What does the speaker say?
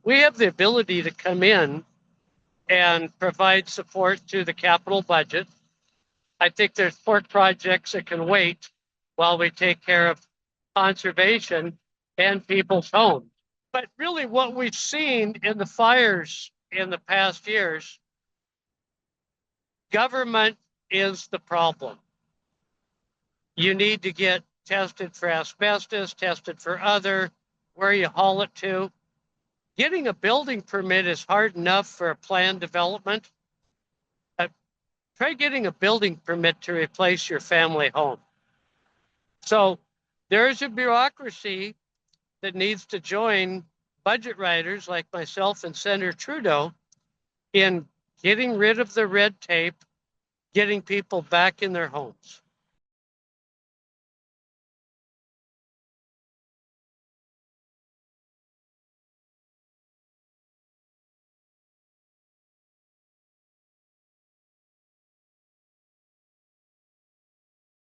We have the ability to come in and provide support through the capital budget. I think there's port projects that can wait while we take care of conservation and people's homes. But really, what we've seen in the fires in the past years, government is the problem. You need to get tested for asbestos, tested for other, where you haul it to. Getting a building permit is hard enough for a planned development. Try getting a building permit to replace your family home. So there's a bureaucracy that needs to join budget writers like myself and Senator Trudeau in getting rid of the red tape, getting people back in their homes.